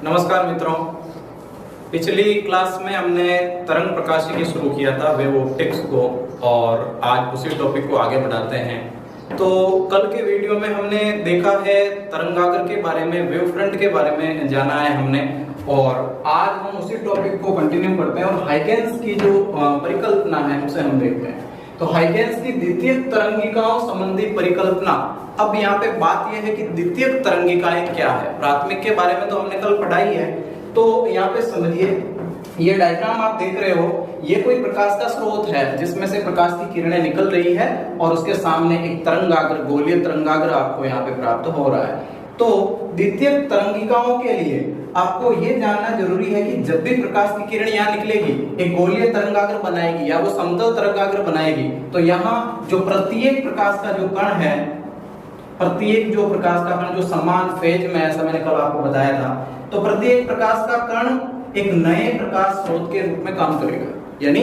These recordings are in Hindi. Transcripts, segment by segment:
नमस्कार मित्रों। पिछली क्लास में हमने तरंग प्रकाशिकी शुरू किया था वेव ऑप्टिक्स को, और आज उसी टॉपिक को आगे बढ़ाते हैं। तो कल के वीडियो में हमने देखा है तरंगाग्र के बारे में, वेव फ्रंट के बारे में जाना है हमने, और आज हम उसी टॉपिक को कंटिन्यू करते हैं और हाइगेंस की जो परिकल्पना है उसे हम देखते हैं। तो हाइगेंस की द्वितीयक तरंगिकाओं संबंधी परिकल्पना। अब यहाँ पे बात यह है कि द्वितीयक तरंगिकाएं क्या है। प्राथमिक के बारे में तो हमने कल पढ़ाई है, तो यहाँ पे समझिए, ये डायग्राम आप देख रहे हो, ये कोई प्रकाश का स्रोत है जिसमें से प्रकाश की किरणें निकल रही है और उसके सामने एक तरंगाग्र, गोलीय तरंगाग्र आपको यहाँ पे प्राप्त हो रहा है। तो द्वितीयक तरंगिकाओं के लिए आपको ये जानना जरूरी है कि जब भी प्रकाश की किरण यहाँ निकलेगी, एक गोलीय तरंगाग्र बनाएगी या वो समतल तरंगाग्र बनाएगी, तो यहाँ जो प्रत्येक प्रकाश का जो कण है, प्रत्येक जो प्रकाश का कण जो समान फेज में, ऐसा मैंने कल आपको बताया था, तो प्रत्येक प्रकाश का कण एक नए प्रकाश स्रोत के रूप में काम करेगा। यानी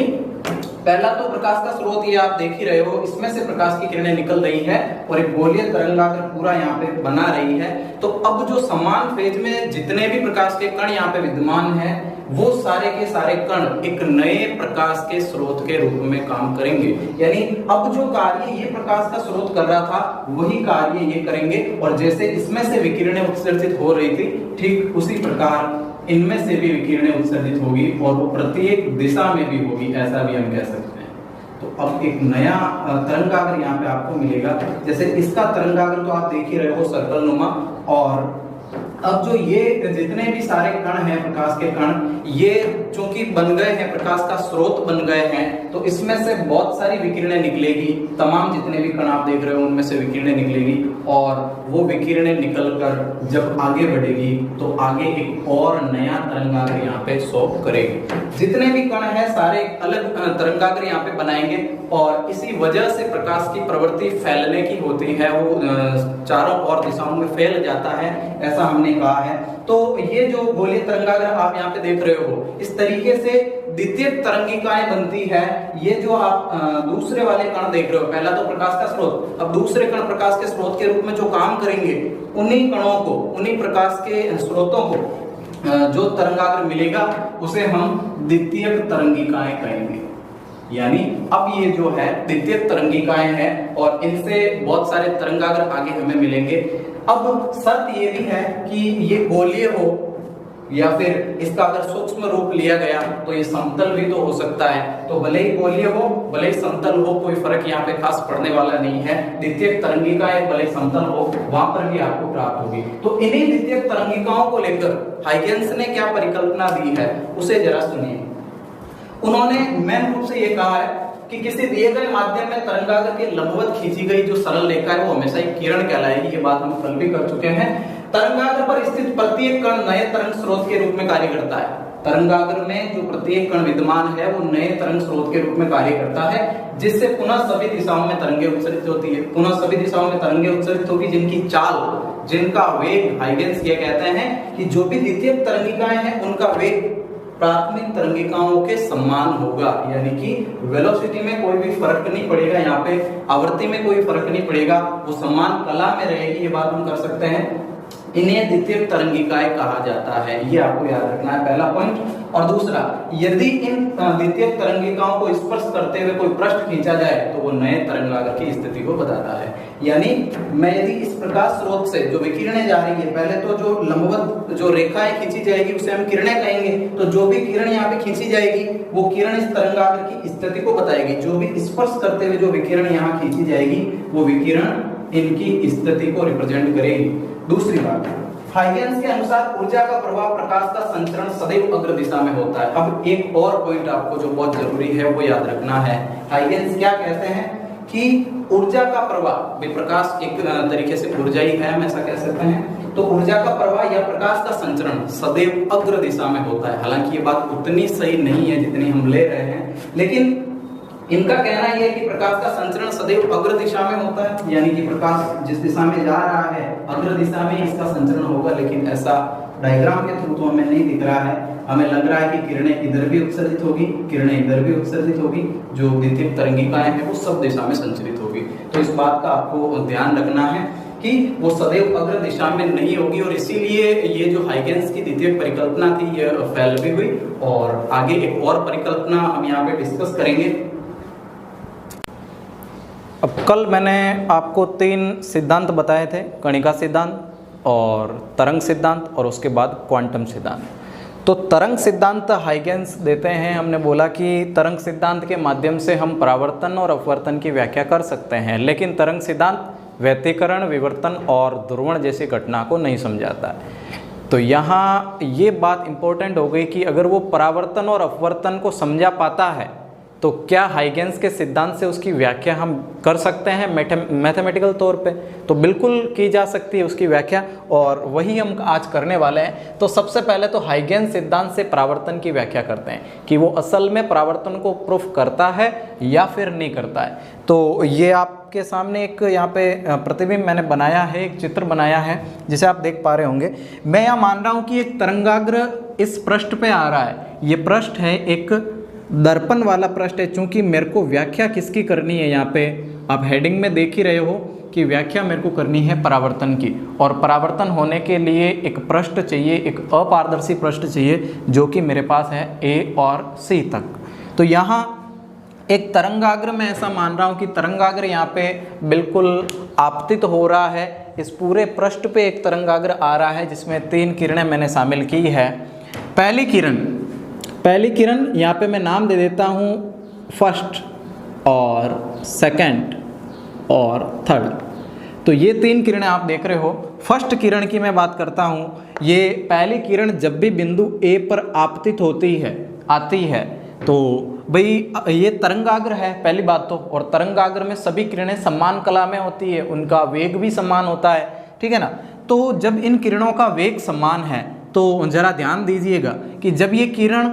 पहला तो प्रकाश का स्रोत ये आप देख ही रहे हो, इसमें से प्रकाश की किरणें निकल रही है और एक गोलीय तरंगाग्र पूरा यहाँ पे बना रही है। तो अब जो समान फेज में जितने भी प्रकाश के कण यहाँ पे विद्यमान है, वो सारे के सारे कण एक नए प्रकाश के स्रोत के रूप में काम करेंगे। यानी अब जो कार्य ये प्रकाश का स्रोत कर रहा था, वही कार्य ये करेंगे, और जैसे इसमें से विकिरणें उत्सर्जित हो रही थी, ठीक उसी प्रकार इनमें से भी विकिरणें उत्सर्जित होगी और वो प्रत्येक दिशा में भी होगी, ऐसा भी हम कह सकते हैं। तो अब एक नया तरंगाग्र यहाँ पे आपको मिलेगा। जैसे इसका तरंगाग्र तो आप देख ही रहे हो, सर्कल नुमा। और अब जो ये जितने भी सारे कण हैं, प्रकाश के कण, ये चूंकि बन गए हैं, प्रकाश का स्रोत बन गए हैं, तो इसमें से बहुत सारी विकिरणें निकलेगी। तमाम जितने भी कण आप देख रहे हो उनमें से विकिरणें निकलेगी, और वो विकिरणें निकलकर जब आगे बढ़ेगी तो आगे एक और नया तरंगाग्र यहाँ पे शो करेगी। जितने भी कण हैं सारे अलग तरंगाग्र यहाँ पे बनाएंगे, और इसी वजह से प्रकाश की प्रवृत्ति फैलने की होती है, वो चारों ओर दिशाओं में फैल जाता है, ऐसा हमने कहा है। तो ये जो गोलीय तरंगाग्र आप यहाँ पे देख रहे हो, इस तरीके से द्वितीयक तरंगिकाएं बनती है। ये जो आप दूसरे वाले कण देख रहे हो, पहला तो प्रकाश का स्रोत, अब दूसरे कण प्रकाश के स्रोत के रूप में जो काम करेंगे, उन्हीं कणों को, उन्हीं प्रकाश के स्रोतों को जो तरंगाग्र मिलेगा उसे हम द्वितीयक तरंगिकाएं कहेंगे। यानी अब ये जो है द्वितीयक तरंगिकाएं हैं, और इनसे बहुत सारे तरंगाग्र आगे हमें मिलेंगे। अब शर्त ये भी है कि ये गोलीय हो, या फिर इसका अगर सूक्ष्म रूप लिया गया तो ये समतल भी तो हो सकता है। तो भले ही गोलीय हो, भले ही समतल हो, कोई फर्क यहाँ पे खास पड़ने वाला नहीं है। द्वितीयक तरंगिकाएं भले ही समतल हो, वहां पर भी आपको प्राप्त होगी। तो इन्हीं द्वितीयक तरंगिकाओं को लेकर हाइगेंस ने क्या परिकल्पना दी है, उसे जरा सुनिए। उन्होंने मेन रूप से ये कहा है कि किसी दिए गए माध्यम में तरंगाग्र के लंबवत खींची गई जो सरल रेखा है वो हमेशा एक किरण कहलाएगी। ये बात हम कल भी कर चुके हैं। तरंगाग्र पर स्थित प्रत्येक कण नए तरंग स्रोत के रूप में कार्य करता है। तरंगाग्र में जो प्रत्येक कण विद्यमान है वो नए तरंग स्रोत के रूप में कार्य करता है, जिससे पुनः सभी दिशाओं में तरंगें उत्सर्जित होती है। पुनः सभी दिशाओं में तरंगें उत्सर्जित होगी, जिनकी चाल, जिनका वेग, हाइगेंस ये कहते हैं कि जो भी द्वितीयक तरंगिकाएं हैं उनका वेग प्राथमिक तरंगिकाओं के समान होगा। यानी कि वेलोसिटी में कोई भी फर्क नहीं पड़ेगा, यहाँ पे आवृत्ति में कोई फर्क नहीं पड़ेगा, वो समान कला में रहेगी। ये बात हम कर सकते हैं। इन्हें द्वितीयक तरंगिकाएं कहा जाता है, ये आपको याद रखना है, पहला पॉइंट। और दूसरा, यदि इन द्वितीयक तरंगिकाओं को स्पर्श करते हुए कोई पृष्ठ खींचा जाए तो वो नए तरंगाग्र की स्थिति को बताता है। यानी मैं यदि इस प्रकाश स्रोत से जो विकिरणें जा रही है, पहले तो जो लंबवत जो रेखाएं खींची जाएगी उसे हम किरणें कहेंगे। तो जो भी किरण यहाँ पे खींची जाएगी वो किरण इस तरंगाग्र की स्थिति को बताएगी। जो भी स्पर्श करते हुए जो विकिरण यहाँ खींची जाएगी वो विकिरण इनकी स्थिति को रिप्रेजेंट करेगी। दूसरी बात, हाइगेंस के अनुसार ऊर्जा का प्रवाह, प्रकाश का संचरण सदैव अग्र दिशा में होता है। अब एक और पॉइंट आपको जो बहुत जरूरी है वो याद रखना है। हाइगेंस क्या कहते हैं कि ऊर्जा का प्रवाह, प्रकाश एक तरीके से ऊर्जा ही है, हम ऐसा कह सकते हैं। तो ऊर्जा का प्रवाह या प्रकाश का संचरण सदैव अग्र दिशा में होता है। हालांकि ये बात उतनी सही नहीं है जितनी हम ले रहे हैं, लेकिन इनका कहना यह है कि प्रकाश का संचरण सदैव अग्र दिशा में होता है। यानी कि प्रकाश जिस दिशा में जा रहा है अग्र दिशा में इसका संचरण होगा, लेकिन ऐसा डायग्राम के थ्रू तो हमें नहीं दिख रहा है। हमें लग रहा है कि किरणें इधर भी उत्सर्जित होगी, किरणें इधर भी उत्सर्जित होगी, जो द्वितीयक तरंगिकाएं हैं वो सब दिशा में संचरित होगी। तो इस बात का आपको ध्यान रखना है कि वो सदैव अग्र दिशा में नहीं होगी, और इसीलिए ये जो हाइगेंस की द्वितीय परिकल्पना थी ये फेल भी हुई। और आगे एक और परिकल्पना हम यहाँ पे डिस्कस करेंगे। अब कल मैंने आपको 3 सिद्धांत बताए थे, कणिका सिद्धांत और तरंग सिद्धांत और उसके बाद क्वांटम सिद्धांत। तो तरंग सिद्धांत हाइगेंस देते हैं। हमने बोला कि तरंग सिद्धांत के माध्यम से हम परावर्तन और अपवर्तन की व्याख्या कर सकते हैं, लेकिन तरंग सिद्धांत व्यतिकरण, विवर्तन और ध्रुवण जैसी घटना को नहीं समझाता है। तो यहाँ ये बात इम्पोर्टेंट हो गई कि अगर वो परावर्तन और अपवर्तन को समझा पाता है तो क्या हाइगेंस के सिद्धांत से उसकी व्याख्या हम कर सकते हैं मैथमेटिकल तौर पे? तो बिल्कुल की जा सकती है उसकी व्याख्या, और वही हम आज करने वाले हैं। तो सबसे पहले तो हाइगेंस सिद्धांत से परावर्तन की व्याख्या करते हैं कि वो असल में परावर्तन को प्रूफ करता है या फिर नहीं करता है। तो ये आपके सामने एक यहाँ पे प्रतिबिंब मैंने बनाया है, एक चित्र बनाया है जिसे आप देख पा रहे होंगे। मैं यहाँ मान रहा हूँ कि एक तरंगाग्र इस पृष्ठ पे आ रहा है। ये पृष्ठ है एक दर्पण वाला पृष्ठ है। चूंकि मेरे को व्याख्या किसकी करनी है, यहाँ पे आप हेडिंग में देख ही रहे हो कि व्याख्या मेरे को करनी है परावर्तन की, और परावर्तन होने के लिए एक पृष्ठ चाहिए, एक अपारदर्शी पृष्ठ चाहिए जो कि मेरे पास है A और C तक। तो यहाँ एक तरंगाग्र मैं ऐसा मान रहा हूँ कि तरंगाग्र यहाँ पे बिल्कुल आपतित हो रहा है। इस पूरे पृष्ठ पे एक तरंगाग्र आ रहा है जिसमें 3 किरणें मैंने शामिल की है। पहली किरण यहाँ पे मैं नाम दे देता हूँ फर्स्ट और सेकंड और थर्ड। तो ये 3 किरणें आप देख रहे हो। फर्स्ट किरण की मैं बात करता हूँ। ये पहली किरण जब भी बिंदु A पर आपतित आती है तो भाई ये तरंगाग्र है पहली बात तो, और तरंगाग्र में सभी किरणें समान कला में होती है, उनका वेग भी समान होता है, ठीक है ना। तो जब इन किरणों का वेग समान है तो जरा ध्यान दीजिएगा कि जब ये किरण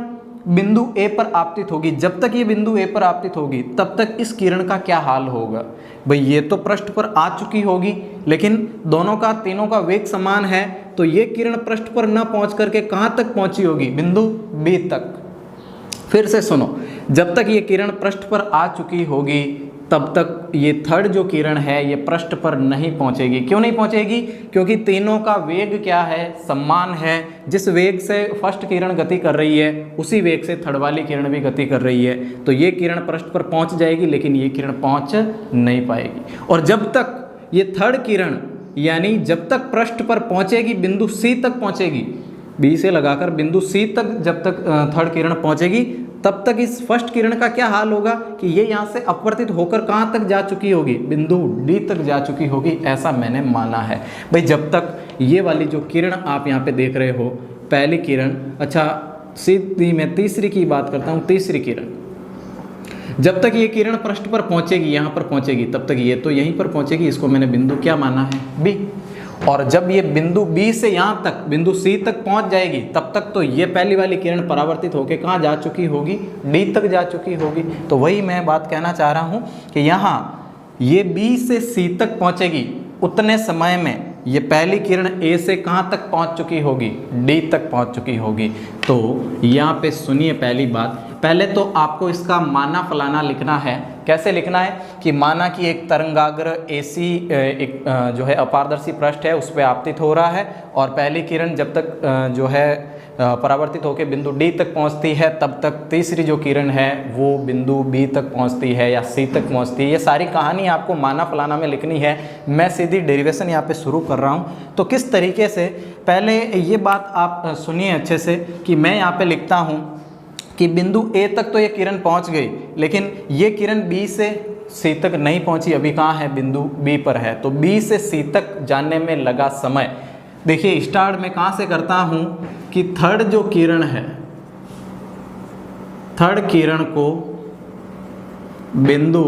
बिंदु A पर आपतित होगी, जब तक ये बिंदु A पर आपतित होगी तब तक इस किरण का क्या हाल होगा। भाई ये तो पृष्ठ पर आ चुकी होगी, लेकिन तीनों का वेग समान है, तो ये किरण पृष्ठ पर न पहुंच करके कहाँ तक पहुंची होगी, बिंदु B तक। फिर से सुनो, जब तक ये किरण पृष्ठ पर आ चुकी होगी तब तक ये थर्ड जो किरण है ये पृष्ठ पर नहीं पहुंचेगी। क्यों नहीं पहुंचेगी? क्योंकि तीनों का वेग क्या है, समान है। जिस वेग से फर्स्ट किरण गति कर रही है उसी वेग से थर्ड वाली किरण भी गति कर रही है, तो ये किरण पृष्ठ पर पहुंच जाएगी, लेकिन ये किरण पहुंच नहीं पाएगी। और जब तक ये थर्ड किरण, यानी जब तक पृष्ठ पर पहुंचेगी, बिंदु C तक पहुंचेगी, B से लगाकर बिंदु C तक जब तक थर्ड किरण पहुंचेगी, तब तक इस फर्स्ट किरण का क्या हाल होगा कि ये यहाँ से अपवर्तित होकर कहाँ तक जा चुकी होगी, बिंदु D तक जा चुकी होगी, ऐसा मैंने माना है। भाई जब तक ये वाली जो किरण आप यहाँ पे देख रहे हो, पहली किरण, अच्छा सीधी मैं तीसरी की बात करता हूँ, तीसरी किरण, जब तक ये किरण पृष्ठ पर पहुँचेगी, यहाँ पर पहुँचेगी, तब तक ये तो यहीं पर पहुँचेगी, इसको मैंने बिंदु क्या माना है, B। और जब ये बिंदु B से यहाँ तक बिंदु C तक पहुँच जाएगी, तब तक तो ये पहली वाली किरण परावर्तित होकर कहाँ जा चुकी होगी, D तक जा चुकी होगी। तो वही मैं बात कहना चाह रहा हूँ कि यहाँ ये B से C तक पहुँचेगी, उतने समय में ये पहली किरण A से कहाँ तक पहुँच चुकी होगी, D तक पहुँच चुकी होगी। तो यहाँ पे सुनिए, पहली बात, पहले तो आपको इसका माना फलाना लिखना है। कैसे लिखना है कि माना कि एक तरंगाग्र AC एक जो है अपारदर्शी पृष्ठ है उस पर आपतित हो रहा है, और पहली किरण जब तक जो है परावर्तित होकर बिंदु D तक पहुंचती है, तब तक तीसरी जो किरण है वो बिंदु B तक पहुंचती है या C तक पहुंचती है। ये सारी कहानी आपको माना फलाना में लिखनी है। मैं सीधी डेरिवेशन यहाँ पे शुरू कर रहा हूँ। तो किस तरीके से, पहले ये बात आप सुनिए अच्छे से कि मैं यहाँ पे लिखता हूँ कि बिंदु A तक तो ये किरण पहुँच गई, लेकिन ये किरण B से C तक नहीं पहुँची, अभी कहाँ है, बिंदु B पर है। तो B से C तक जाने में लगा समय, देखिए स्टार्ट में कहाँ से करता हूँ कि थर्ड जो किरण है, थर्ड किरण को बिंदु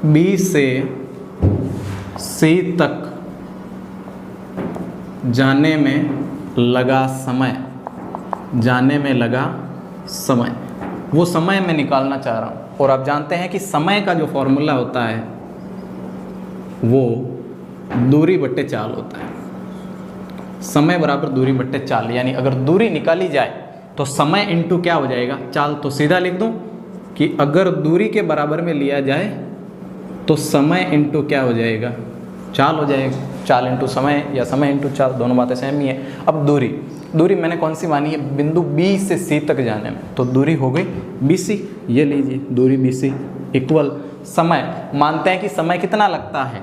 B से C तक जाने में लगा समय, वो समय मैं निकालना चाह रहा हूँ। और आप जानते हैं कि समय का जो फॉर्मूला होता है वो दूरी बट्टे चाल होता है। समय बराबर दूरी बट्टे चाल, यानी अगर दूरी निकाली जाए तो समय इंटू क्या हो जाएगा, चाल। तो सीधा लिख दूं कि अगर दूरी के बराबर में लिया जाए तो समय इंटू क्या हो जाएगा, चाल हो जाएगा, चाल इंटू समय या समय इंटू चाल, दोनों बातें सेम ही है। अब दूरी मैंने कौन सी मानी है, बिंदु बी से सी तक जाने में, तो दूरी हो गई BC, ये लीजिए दूरी BC इक्वल समय, मानते हैं कि समय कितना लगता है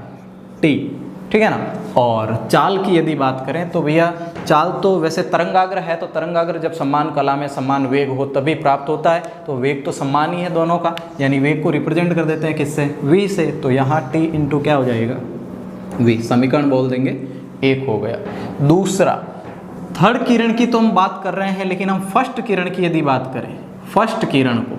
T, ठीक है ना। और चाल की यदि बात करें तो भैया चाल तो वैसे तरंगाग्र है, तो तरंगाग्र जब समान कला में समान वेग हो तभी प्राप्त होता है, तो वेग तो समान ही है दोनों का, यानी वेग को रिप्रेजेंट कर देते हैं किससे, V से, तो यहाँ T इंटू क्या हो जाएगा V, समीकरण बोल देंगे 1 हो गया। दूसरा थर्ड किरण की तो हम बात कर रहे हैं, लेकिन हम फर्स्ट किरण की यदि बात करें, फर्स्ट किरण को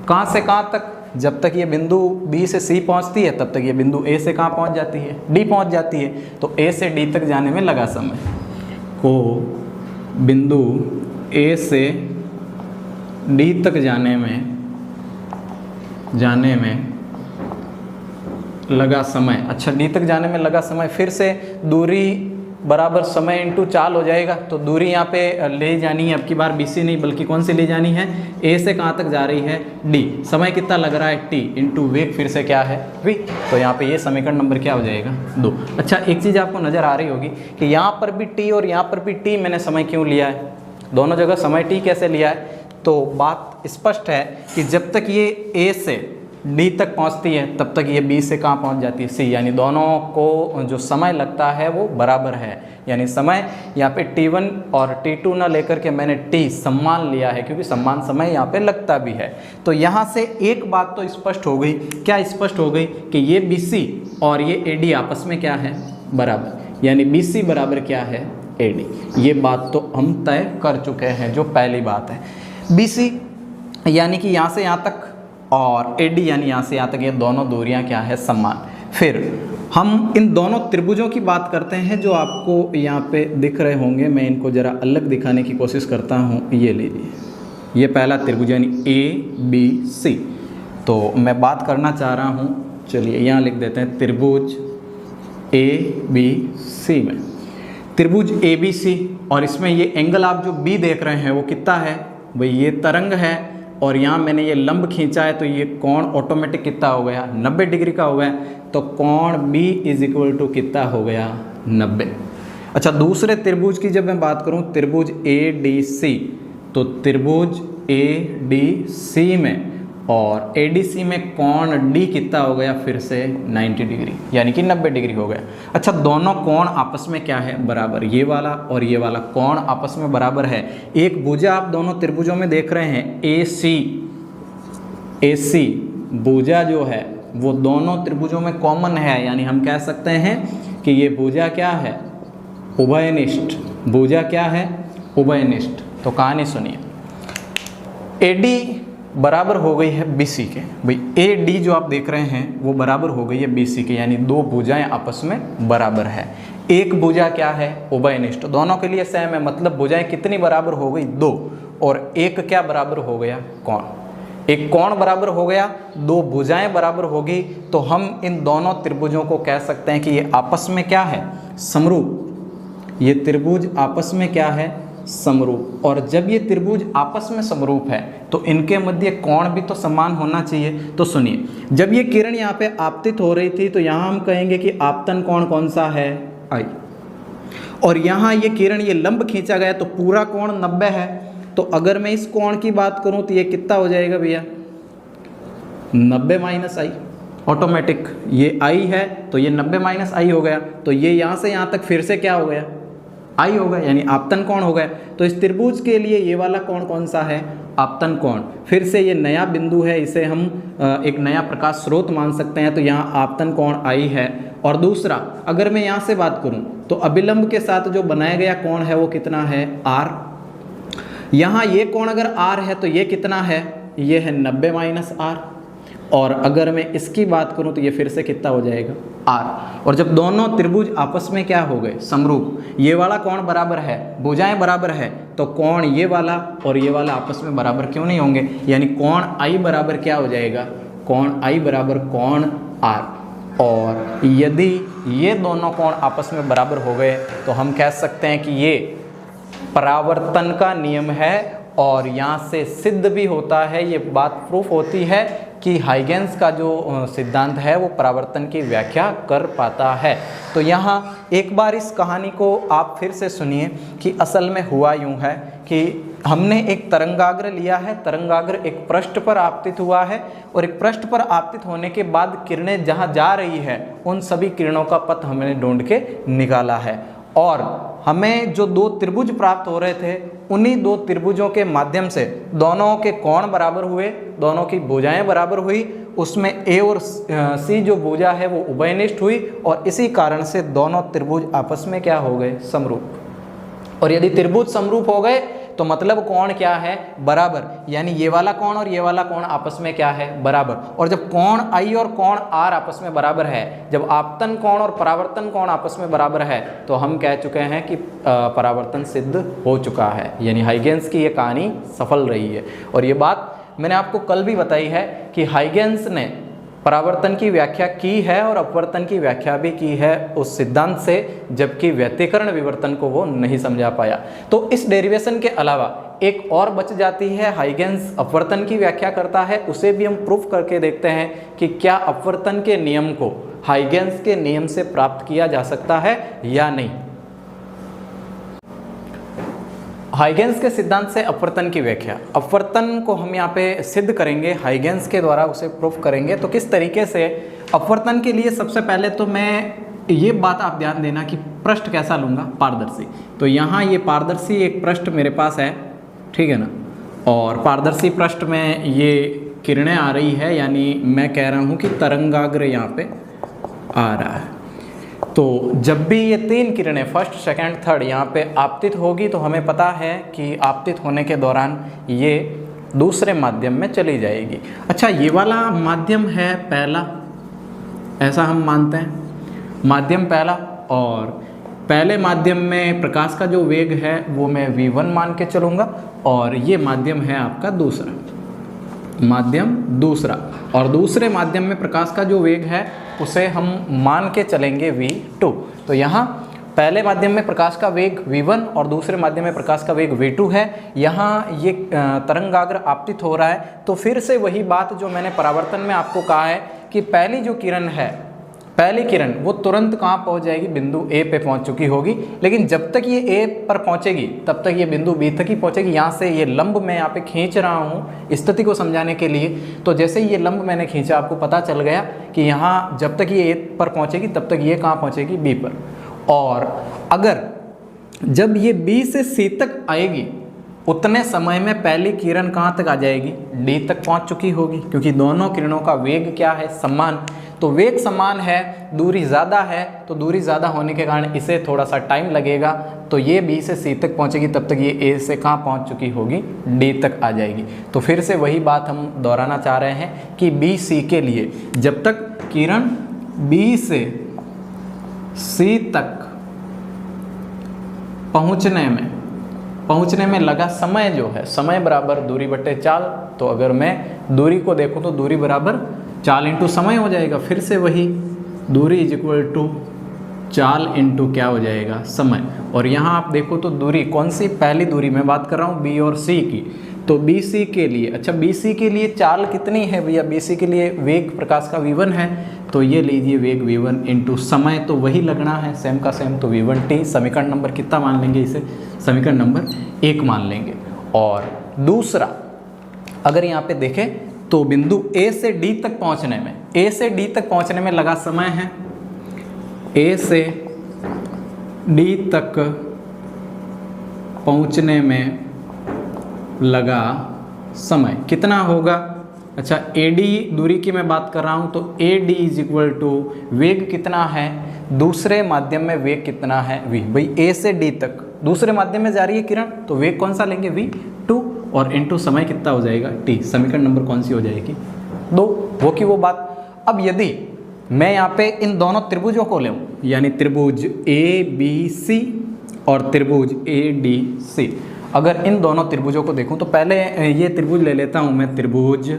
कहाँ से कहाँ तक, जब तक ये बिंदु B से C पहुंचती है तब तक ये बिंदु A से कहाँ पहुंच जाती है, D पहुंच जाती है, तो A से D तक जाने में लगा समय को बिंदु A से D तक जाने में लगा समय। अच्छा, D तक जाने में लगा समय, फिर से दूरी बराबर समय इंटू चाल हो जाएगा, तो दूरी यहाँ पे ले जानी है, अब की बार BC नहीं बल्कि कौन सी ले जानी है, A से कहाँ तक जा रही है D, समय कितना लग रहा है T इंटू वेग फिर से क्या है V, तो यहाँ पे ये समीकरण नंबर क्या हो जाएगा 2। अच्छा, एक चीज़ आपको नज़र आ रही होगी कि यहाँ पर भी T और यहाँ पर भी T मैंने समय क्यों लिया है, दोनों जगह समय T कैसे लिया है, तो बात स्पष्ट है कि जब तक ये A से D तक पहुंचती है तब तक ये B से कहाँ पहुंच जाती है C, यानी दोनों को जो समय लगता है वो बराबर है, यानी समय यहाँ पे T1 और T2 ना लेकर के मैंने T समान लिया है, क्योंकि समान समय यहाँ पे लगता भी है। तो यहाँ से एक बात तो स्पष्ट हो गई, क्या स्पष्ट हो गई कि ये BC और ये AD आपस में क्या है बराबर, यानी BC बराबर क्या है AD, ये बात तो हम तय कर चुके हैं। जो पहली बात है BC यानी कि यहाँ से यहाँ तक और AD यानी यहाँ से यहाँ तक, ये दोनों दूरियाँ क्या है समान। फिर हम इन दोनों त्रिभुजों की बात करते हैं जो आपको यहाँ पे दिख रहे होंगे, मैं इनको ज़रा अलग दिखाने की कोशिश करता हूँ। ये लीजिए, ये पहला त्रिभुज यानी ABC, तो मैं बात करना चाह रहा हूँ, चलिए यहाँ लिख देते हैं त्रिभुज ABC में, त्रिभुज ABC, और इसमें ये एंगल आप जो B देख रहे हैं वो कितना है भाई, ये तरंग है, और यहाँ मैंने ये लंब खींचा है तो ये कोण ऑटोमेटिक कितना हो गया 90 डिग्री का हो गया, तो कोण B इज इक्वल टू कितना हो गया 90। अच्छा, दूसरे त्रिभुज की जब मैं बात करूँ, त्रिभुज ADC, तो त्रिभुज ADC में और ADC में कोण D कितना हो गया फिर से 90 डिग्री, यानी कि 90 डिग्री हो गया। अच्छा, दोनों कोण आपस में क्या है बराबर, ये वाला और ये वाला कोण आपस में बराबर है। एक भुजा आप दोनों त्रिभुजों में देख रहे हैं AC भुजा जो है वो दोनों त्रिभुजों में कॉमन है, यानी हम कह सकते हैं कि ये भुजा क्या है उभयनिष्ठ, भुजा क्या है उभयनिष्ठ। तो कहानी सुनिए, AD बराबर हो गई है BC के, भाई AD जो आप देख रहे हैं वो बराबर हो गई है BC के, यानी दो भुजाएं आपस में बराबर है। एक भुजा क्या है उभयनिष्ठ, दोनों के लिए सेम है, मतलब भुजाएं कितनी बराबर हो गई 2, और एक क्या बराबर हो गया कोण, एक कोण बराबर हो गया, दो भुजाएं बराबर होगी, तो हम इन दोनों त्रिभुजों को कह सकते हैं कि ये आपस में क्या है समरूप, ये त्रिभुज आपस में क्या है समरूप। और जब ये त्रिभुज आपस में समरूप है तो इनके मध्य कोण भी तो समान होना चाहिए। तो सुनिए, जब ये किरण यहाँ पे आपतित हो रही थी तो यहाँ हम कहेंगे कि आपतन कोण कौन सा है I, और यहाँ ये किरण ये लंब खींचा गया तो पूरा कोण 90 है, तो अगर मैं इस कोण की बात करूँ तो ये कितना हो जाएगा भैया 90 माइनस I, ऑटोमेटिक ये I है तो ये 90 माइनस I हो गया, तो ये यहाँ से यहाँ तक फिर से क्या हो गया I होगा, यानी आपतन कोण हो गया। तो इस त्रिभुज के लिए ये वाला कोण कौन सा है आपतन कोण, फिर से ये नया बिंदु है, इसे हम एक नया प्रकाश स्रोत मान सकते हैं, तो यहाँ आपतन कोण I है। और दूसरा अगर मैं यहाँ से बात करूँ तो अभिलंब के साथ जो बनाया गया कोण है वो कितना है R, यहाँ ये कोण अगर R है तो ये कितना है, ये है 90 माइनस R, और अगर मैं इसकी बात करूं तो ये फिर से कितना हो जाएगा R। और जब दोनों त्रिभुज आपस में क्या हो गए समरूप, ये वाला कोण बराबर है, भुजाएं बराबर है, तो कोण ये वाला और ये वाला आपस में बराबर क्यों नहीं होंगे, यानी कोण I बराबर क्या हो जाएगा, कोण I बराबर कोण R। और यदि ये दोनों कोण आपस में बराबर हो गए तो हम कह सकते हैं कि ये परावर्तन का नियम है और यहाँ से सिद्ध भी होता है, ये बात प्रूफ होती है कि हाइगेंस का जो सिद्धांत है वो परावर्तन की व्याख्या कर पाता है। तो यहाँ एक बार इस कहानी को आप फिर से सुनिए कि असल में हुआ यूँ है कि हमने एक तरंगाग्र लिया है, तरंगाग्र एक पृष्ठ पर आपतित हुआ है और एक पृष्ठ पर आपतित होने के बाद किरणें जहाँ जा रही है उन सभी किरणों का पथ हमने ढूंढ के निकाला है और हमें जो दो त्रिभुज प्राप्त हो रहे थे उन्हीं दो त्रिभुजों के माध्यम से दोनों के कोण बराबर हुए, दोनों की भुजाएं बराबर हुई, उसमें ए और सी जो भुजा है वो उभयनिष्ठ हुई और इसी कारण से दोनों त्रिभुज आपस में क्या हो गए, समरूप। और यदि त्रिभुज समरूप हो गए तो मतलब कोण क्या है, बराबर, यानी ये वाला कोण और ये वाला कोण आपस में क्या है, बराबर। और जब कोण I और कोण R आपस में बराबर है, जब आपतन कोण और परावर्तन कोण आपस में बराबर है, तो हम कह चुके हैं कि परावर्तन सिद्ध हो चुका है, यानी हाइगेंस की ये कहानी सफल रही है। और ये बात मैंने आपको कल भी बताई है कि हाइगेंस ने परावर्तन की व्याख्या की है और अपवर्तन की व्याख्या भी की है उस सिद्धांत से, जबकि व्यतिकरण विवर्तन को वो नहीं समझा पाया। तो इस डेरिवेशन के अलावा एक और बच जाती है, हाइगेंस अपवर्तन की व्याख्या करता है, उसे भी हम प्रूफ करके देखते हैं कि क्या अपवर्तन के नियम को हाइगेंस के नियम से प्राप्त किया जा सकता है या नहीं। हाइगेंस के सिद्धांत से अपवर्तन की व्याख्या, अपवर्तन को हम यहाँ पे सिद्ध करेंगे, हाइगेंस के द्वारा उसे प्रूफ करेंगे। तो किस तरीके से अपवर्तन के लिए, सबसे पहले तो मैं ये बात आप ध्यान देना कि पृष्ठ कैसा लूँगा, पारदर्शी। तो यहाँ ये पारदर्शी एक पृष्ठ मेरे पास है, ठीक है ना, और पारदर्शी पृष्ठ में ये किरणें आ रही है, यानी मैं कह रहा हूँ कि तरंगाग्र यहाँ पे आ रहा है। तो जब भी ये तीन किरणें फर्स्ट, सेकंड, थर्ड यहाँ पे आपतित होगी तो हमें पता है कि आपतित होने के दौरान ये दूसरे माध्यम में चली जाएगी। अच्छा, ये वाला माध्यम है पहला, ऐसा हम मानते हैं, माध्यम पहला, और पहले माध्यम में प्रकाश का जो वेग है वो मैं v1 मान के चलूँगा और ये माध्यम है आपका दूसरा, माध्यम दूसरा, और दूसरे माध्यम में प्रकाश का जो वेग है उसे हम मान के चलेंगे v2। तो यहाँ पहले माध्यम में प्रकाश का वेग v1 और दूसरे माध्यम में प्रकाश का वेग v2 है। यहाँ ये तरंगाग्र आपतित हो रहा है, तो फिर से वही बात जो मैंने परावर्तन में आपको कहा है कि पहली जो किरण है, पहली किरण वो तुरंत कहाँ पहुँच जाएगी, बिंदु A पे पहुँच चुकी होगी, लेकिन जब तक ये A पर पहुँचेगी तब तक ये बिंदु B तक ही पहुँचेगी। यहाँ से ये लंब मैं यहाँ पे खींच रहा हूँ स्थिति को समझाने के लिए। तो जैसे ही ये लंब मैंने खींचा, आपको पता चल गया कि यहाँ जब तक ये A पर पहुँचेगी तब तक ये कहाँ पहुँचेगी, B पर। और अगर जब ये B से C तक आएगी उतने समय में पहली किरण कहाँ तक आ जाएगी, D तक पहुँच चुकी होगी, क्योंकि दोनों किरणों का वेग क्या है, समान। तो वेग समान है, दूरी ज़्यादा है, तो दूरी ज़्यादा होने के कारण इसे थोड़ा सा टाइम लगेगा। तो ये B से C तक पहुँचेगी, तब तक ये A से कहाँ पहुँच चुकी होगी, D तक आ जाएगी। तो फिर से वही बात हम दोहराना चाह रहे हैं कि B C के लिए जब तक किरण B से C तक पहुँचने में लगा समय जो है, समय बराबर दूरी बटे चाल। तो अगर मैं दूरी को देखूँ तो दूरी बराबर चाल इंटू समय हो जाएगा। फिर से वही दूरी इज इक्वल टू चाल इंटू क्या हो जाएगा, समय। और यहाँ आप देखो तो दूरी कौन सी, पहली दूरी मैं बात कर रहा हूँ B और C की। तो BC के लिए, अच्छा BC के लिए चाल कितनी है भैया, BC के लिए वेग प्रकाश का v1 है, तो ये लीजिए वेग v1 इंटू समय, तो वही लगना है सेम का सेम। तो v1t समीकरण नंबर कितना मान लेंगे, इसे समीकरण नंबर 1 मान लेंगे। और दूसरा अगर यहाँ पे देखें तो बिंदु A से D तक पहुँचने में, A से D तक पहुँचने में लगा समय है, A से D तक पहुँचने में लगा समय कितना होगा। अच्छा AD दूरी की मैं बात कर रहा हूँ, तो AD इज इक्वल टू वेग कितना है, दूसरे माध्यम में वेग कितना है v। भाई A से D तक दूसरे माध्यम में जा रही है किरण, तो वेग कौन सा लेंगे v2, और इनटू समय कितना हो जाएगा t। समीकरण नंबर कौन सी हो जाएगी, 2, वो की वो बात। अब यदि मैं यहाँ पे इन दोनों त्रिभुजों को लूँ, यानी त्रिभुज ABC और त्रिभुज ADC, अगर इन दोनों त्रिभुजों को देखूं तो पहले ये त्रिभुज ले लेता हूं मैं, त्रिभुज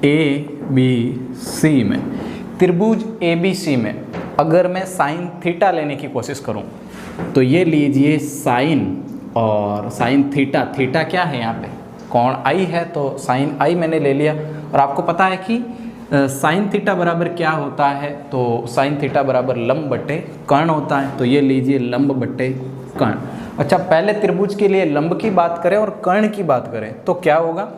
ABC में, त्रिभुज ABC में अगर मैं साइन थीटा लेने की कोशिश करूं तो ये लीजिए साइन और साइन थीटा, थीटा क्या है यहाँ पे कोण आई है, तो साइन आई मैंने ले लिया। और आपको पता है कि साइन थीटा बराबर क्या होता है, तो साइन थीटा बराबर लंब बटे कर्ण होता है। तो ये लीजिए लंब बटे कर्ण। अच्छा, पहले त्रिभुज के लिए लंब की बात करें और कर्ण की बात करें तो क्या होगा,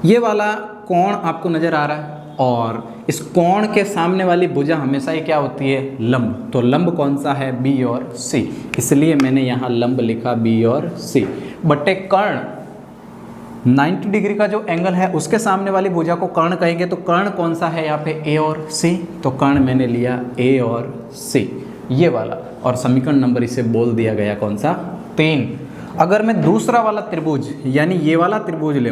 ये वाला कोण आपको नज़र आ रहा है और इस कोण के सामने वाली भुजा हमेशा ही क्या होती है, लंब। तो लंब कौन सा है, बी और सी, इसलिए मैंने यहाँ लंब लिखा बी और सी बटे कर्ण। 90 डिग्री का जो एंगल है उसके सामने वाली भुजा को कर्ण कहेंगे, तो कर्ण कौन सा है यहाँ पे, ए और सी। तो कर्ण मैंने लिया ए और सी, ये वाला। और समीकरण नंबर इसे बोल दिया गया कौन सा, 3। अगर मैं दूसरा वाला त्रिभुज यानी ये वाला त्रिभुज ले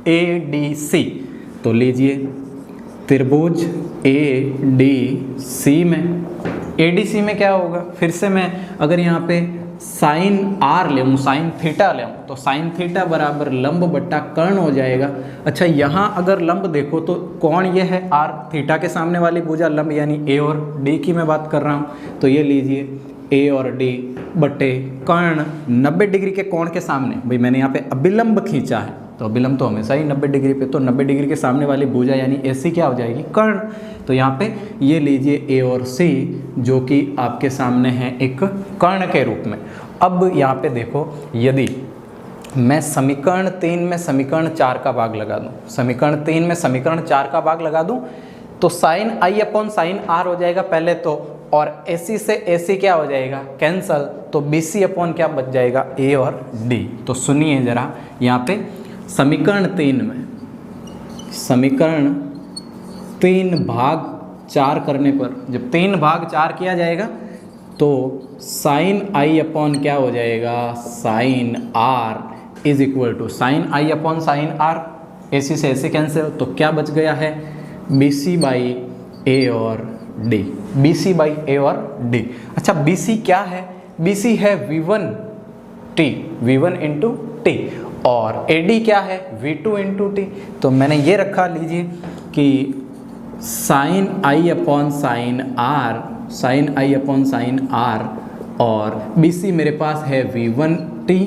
ए डी सी, तो लीजिए त्रिभुज ए डी सी में, ए डी सी में क्या होगा, फिर से मैं अगर यहाँ पे साइन आर ले साइन थीटा ले तो साइन थीटा बराबर लंब बट्टा कर्ण हो जाएगा। अच्छा, यहाँ अगर लंब देखो तो कौन ये है आर, थीटा के सामने वाली भुजा लंब यानी ए और डी की मैं बात कर रहा हूँ। तो ये लीजिए ए और डी बटे कर्ण 90 डिग्री के कोण के सामने, भाई मैंने यहाँ पे अभिलंब खींचा है तो अभिलंब तो हमेशा ही 90 डिग्री पे, तो 90 डिग्री के सामने वाली भुजा यानी ए सी क्या हो जाएगी, कर्ण। तो यहाँ पे ये लीजिए ए और सी जो कि आपके सामने है एक कर्ण के रूप में। अब यहाँ पे देखो, यदि मैं समीकरण 3 में समीकरण 4 का भाग लगा दूँ, समीकरण 3 में समीकरण 4 का भाग लगा दूँ तो sine i upon sine r हो जाएगा पहले तो, और ए सी से ए सी क्या हो जाएगा, कैंसल। तो बी सी अपॉन क्या बच जाएगा, ए और डी। तो सुनिए ज़रा, यहाँ पे समीकरण 3 में समीकरण 3 भाग 4 करने पर, जब 3 भाग 4 किया जाएगा तो साइन आई अपॉन क्या हो जाएगा, sine r is equal to sine i upon sine r, A C से ए सी कैंसिल, तो क्या बच गया है, बी सी बाई ए और डी, बी सी बाई ए और डी। अच्छा, बी सी क्या है, बी सी है V1 T, V1 into T, और ए डी क्या है, V2 इंटू टी। तो मैंने ये रखा, लीजिए कि sine i upon sine r, sine i upon sine r, और बी सी मेरे पास है V1 T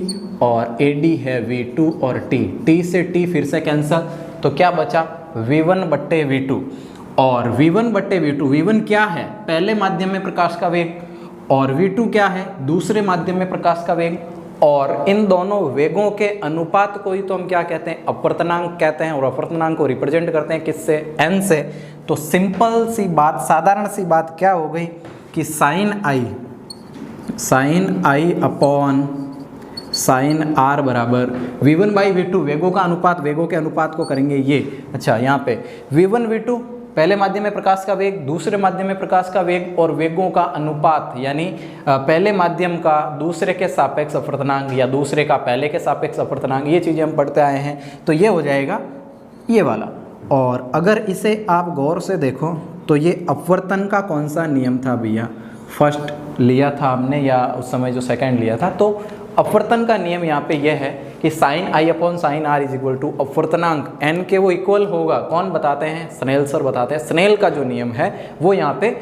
और ए डी है V2 और T से T फिर से कैंसल, तो क्या बचा, V1 बट्टे V2। और V1 बट्टे V2, V1 क्या है, पहले माध्यम में प्रकाश का वेग, और V2 क्या है, दूसरे माध्यम में प्रकाश का वेग। और इन दोनों वेगों के अनुपात को ही तो हम क्या कहते हैं, अपवर्तनांक कहते हैं, और अपवर्तनांक को रिप्रेजेंट करते हैं किससे, n से। तो सिंपल सी बात, साधारण सी बात क्या हो गई कि sine i upon sine r बराबर V1 बाई V2, वेगों का अनुपात, वेगों के अनुपात को करेंगे ये। अच्छा, यहाँ पे V1 V2 पहले माध्यम में प्रकाश का वेग, दूसरे माध्यम में प्रकाश का वेग, और वेगों का अनुपात यानी पहले माध्यम का दूसरे के सापेक्ष अपवर्तनांक या दूसरे का पहले के सापेक्ष अपवर्तनांक, ये चीज़ें हम पढ़ते आए हैं। तो ये हो जाएगा ये वाला। और अगर इसे आप गौर से देखो तो ये अपवर्तन का कौन सा नियम था भैया, फर्स्ट लिया था हमने या उस समय जो सेकंड लिया था। तो अपवर्तन का नियम यहाँ पे यह है कि sine i upon sine r is equal to अपवर्तनांक n के वो इक्वल होगा, कौन बताते हैं, स्नेल सर बताते हैं। स्नेल का जो नियम है वो यहाँ पे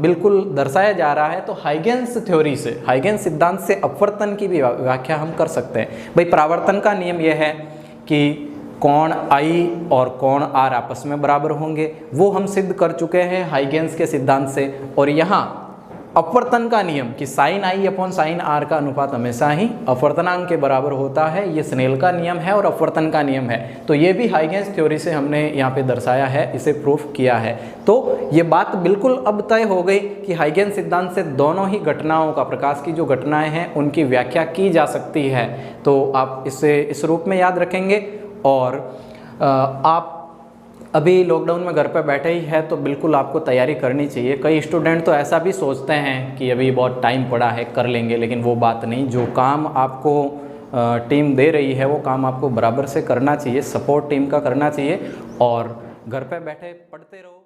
बिल्कुल दर्शाया जा रहा है। तो हाइगेन्स थ्योरी से, हाइगेन्स सिद्धांत से अपवर्तन की भी व्याख्या हम कर सकते हैं। भाई परावर्तन का नियम यह है कि कोण I और कोण R आपस में बराबर होंगे, वो हम सिद्ध कर चुके हैं हाइगेन्स के सिद्धांत से। और यहाँ अपवर्तन का नियम कि sine i upon sine r का अनुपात हमेशा ही अपवर्तनांक के बराबर होता है, ये स्नेल का नियम है और अपवर्तन का नियम है। तो ये भी हाइगेन्स थ्योरी से हमने यहाँ पे दर्शाया है, इसे प्रूफ किया है। तो ये बात बिल्कुल अब तय हो गई कि हाइगेन्स सिद्धांत से दोनों ही घटनाओं का, प्रकाश की जो घटनाएं हैं उनकी व्याख्या की जा सकती है। तो आप इसे इस रूप में याद रखेंगे। और आप अभी लॉकडाउन में घर पर बैठे ही है तो बिल्कुल आपको तैयारी करनी चाहिए। कई स्टूडेंट तो ऐसा भी सोचते हैं कि अभी बहुत टाइम पड़ा है, कर लेंगे, लेकिन वो बात नहीं। जो काम आपको टीम दे रही है वो काम आपको बराबर से करना चाहिए, सपोर्ट टीम का करना चाहिए, और घर पे बैठे पढ़ते रहो।